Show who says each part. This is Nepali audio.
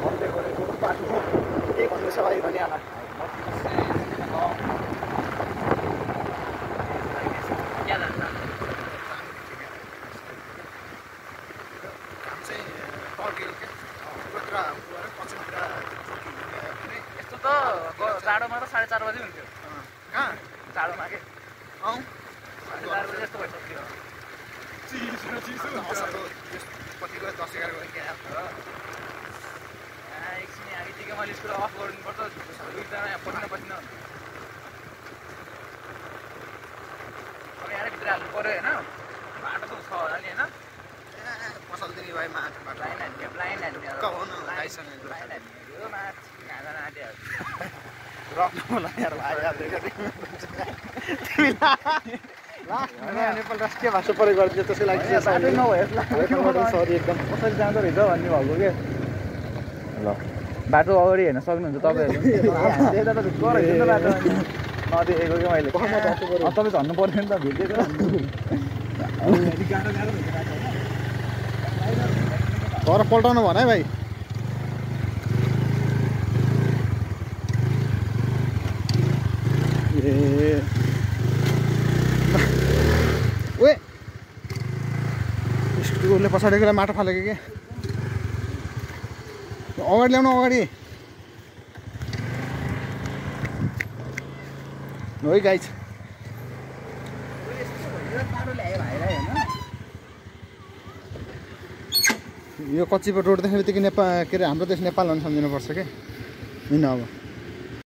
Speaker 1: भन्दै गरेको बाटो के भन्दैछ भाइ भनिहाल
Speaker 2: यस्तो त जाडोमा त 4:30 बजे हुन्थ्यो
Speaker 1: कहाँ
Speaker 2: जाडोमा के
Speaker 1: आउँ
Speaker 2: 4:30 बजे जस्तो भइसक्यो
Speaker 1: कतिको 10-11 बजे क्या
Speaker 2: एकछिन यहाँ बित्तिकै मैले स्कुल अफ गर्नुपर्छ दुईजना पसिना पसिना हुन्छ अब यहाँ भित्र हाल्नु पऱ्यो होइन बाटो त छ होला नि होइन
Speaker 1: पसलदेखि भाइ माथबाट
Speaker 2: लाइन हाल्ने
Speaker 1: नेपाल राष्ट्रिय भाषा प्रयोग गर्छ त्यसको लागि सरी एकदम
Speaker 2: कसरी जाँदो रहेछ भन्ने भएको के ल बाटो अगाडि हेर्न सक्नुहुन्छ तपाईँहरू नदेखेको कि मैले तपाईँ झन्नु पर्ने नि त भेटेको
Speaker 1: घर पल्टाउनु भन है भाइ ए ओए स्कुलले पछाडिको माटो फालेको के अगाडि ल्याउनु अगाडि है गाइज यो कच्ची रोड देख्ने बित्तिकै नेपाल के अरे हाम्रो देश नेपाल भन्ने सम्झिनुपर्छ क्या होइन अब